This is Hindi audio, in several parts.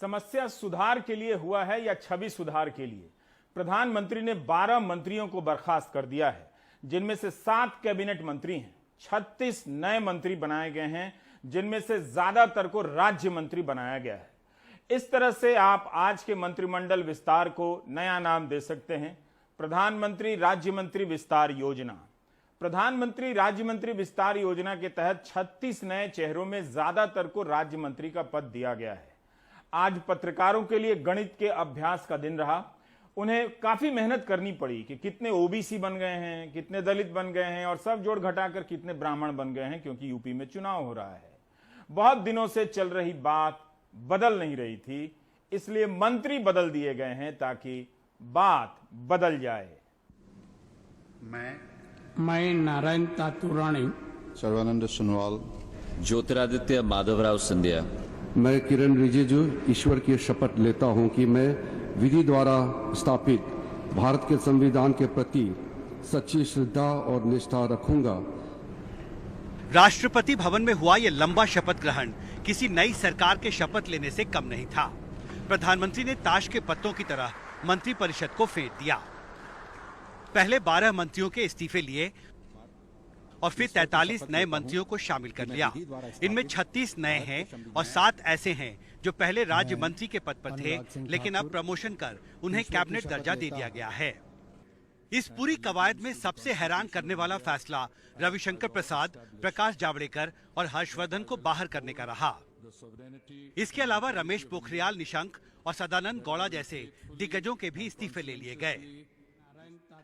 समस्या सुधार के लिए हुआ है या छवि सुधार के लिए? प्रधानमंत्री ने 12 मंत्रियों को बर्खास्त कर दिया है, जिनमें से 7 कैबिनेट मंत्री हैं। 36 नए मंत्री बनाए गए हैं, जिनमें से ज्यादातर को राज्य मंत्री बनाया गया है। इस तरह से आप आज के मंत्रिमंडल विस्तार को नया नाम दे सकते हैं, प्रधानमंत्री राज्य मंत्री विस्तार योजना। प्रधानमंत्री राज्य मंत्री विस्तार योजना के तहत 36 नए चेहरों में ज्यादातर को राज्य मंत्री का पद दिया गया है। आज पत्रकारों के लिए गणित के अभ्यास का दिन रहा। उन्हें काफी मेहनत करनी पड़ी कि कितने ओबीसी बन गए हैं, कितने दलित बन गए हैं और सब जोड़ घटाकर कितने ब्राह्मण बन गए हैं, क्योंकि यूपी में चुनाव हो रहा है। बहुत दिनों से चल रही बात बदल नहीं रही थी, इसलिए मंत्री बदल दिए गए हैं ताकि बात बदल जाए। मैं नारायण तातुरानी, सर्वानंद सोनोवाल, ज्योतिरादित्य माधवराव सिंधिया, मैं किरण रिजिजू ईश्वर की शपथ लेता हूं कि मैं विधि द्वारा स्थापित भारत के संविधान के प्रति सच्ची श्रद्धा और निष्ठा रखूंगा। राष्ट्रपति भवन में हुआ ये लंबा शपथ ग्रहण किसी नई सरकार के शपथ लेने से कम नहीं था। प्रधानमंत्री ने ताश के पत्तों की तरह मंत्रिपरिषद को फेंट दिया। पहले 12 मंत्रियों के इस्तीफे लिए और फिर 43 नए मंत्रियों को शामिल कर लिया। इनमें 36 नए हैं और 7 ऐसे हैं जो पहले राज्य मंत्री के पद पर थे, लेकिन अब प्रमोशन कर उन्हें कैबिनेट दर्जा दे दिया गया है। इस पूरी कवायद में सबसे हैरान करने वाला फैसला रविशंकर प्रसाद, प्रकाश जावड़ेकर और हर्षवर्धन को बाहर करने का रहा। इसके अलावा रमेश पोखरियाल निशंक और सदानंद गौड़ा जैसे दिग्गजों के भी इस्तीफे ले लिए गए।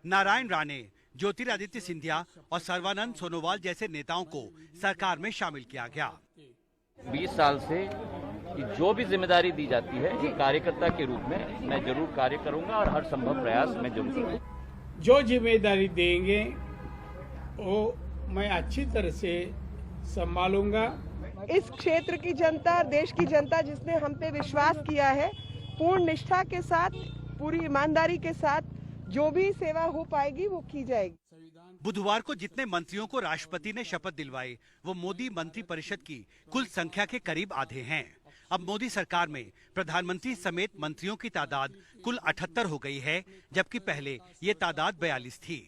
नारायण राणे, ज्योतिरादित्य सिंधिया और सर्वानंद सोनोवाल जैसे नेताओं को सरकार में शामिल किया गया। 20 साल से जो भी जिम्मेदारी दी जाती है, एक कार्यकर्ता के रूप में मैं जरूर कार्य करूंगा और हर संभव प्रयास मैं जरूर करूंगा। जो जिम्मेदारी देंगे वो मैं अच्छी तरह से संभालूंगा। इस क्षेत्र की जनता, देश की जनता जिसने हम पे विश्वास किया है, पूर्ण निष्ठा के साथ, पूरी ईमानदारी के साथ जो भी सेवा हो पाएगी वो की जाएगी। बुधवार को जितने मंत्रियों को राष्ट्रपति ने शपथ दिलवाई, वो मोदी मंत्रिपरिषद की कुल संख्या के करीब आधे हैं। अब मोदी सरकार में प्रधानमंत्री समेत मंत्रियों की तादाद कुल 78 हो गई है, जबकि पहले ये तादाद 42 थी।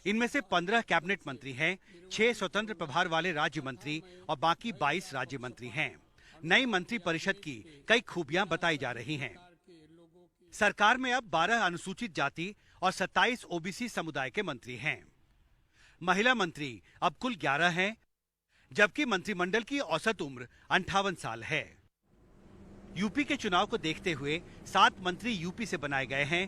इनमें से 15 कैबिनेट मंत्री हैं, 6 स्वतंत्र प्रभार वाले राज्य मंत्री और बाकी 22 राज्य मंत्री हैं। नई मंत्रिपरिषद की कई खूबियां बताई जा रही हैं। सरकार में अब 12 अनुसूचित जाति और 27 ओबीसी समुदाय के मंत्री हैं। महिला मंत्री अब कुल 11 हैं, जबकि मंत्रिमंडल की औसत उम्र 58 साल है। यूपी के चुनाव को देखते हुए 7 मंत्री यूपी से बनाए गए हैं,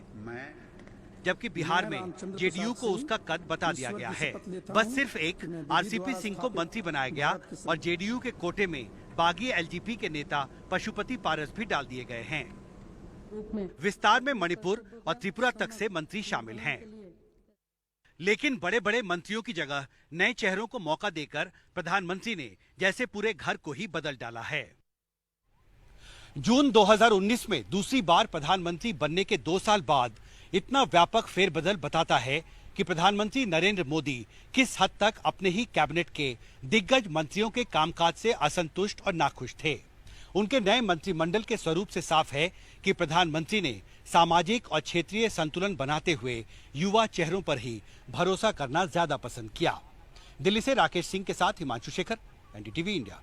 जबकि बिहार में जेडीयू को उसका कद बता दिया गया है। बस सिर्फ एक आरसीपी सिंह को मंत्री बनाया गया और जेडीयू के कोटे में बागी एलजेपी के नेता पशुपति पारस भी डाल दिए गए हैं। विस्तार में मणिपुर और त्रिपुरा तक से मंत्री शामिल हैं। लेकिन बड़े बड़े मंत्रियों की जगह नए चेहरों को मौका देकर प्रधानमंत्री ने जैसे पूरे घर को ही बदल डाला है। जून 2019 में दूसरी बार प्रधानमंत्री बनने के 2 साल बाद इतना व्यापक फेरबदल बताता है कि प्रधानमंत्री नरेंद्र मोदी किस हद तक अपने ही कैबिनेट के दिग्गज मंत्रियों के कामकाज से असंतुष्ट और नाखुश थे। उनके नए मंत्रिमंडल के स्वरूप से साफ है कि प्रधानमंत्री ने सामाजिक और क्षेत्रीय संतुलन बनाते हुए युवा चेहरों पर ही भरोसा करना ज्यादा पसंद किया। दिल्ली से राकेश सिंह के साथ हिमांशु शेखर, एनडीटीवी इंडिया।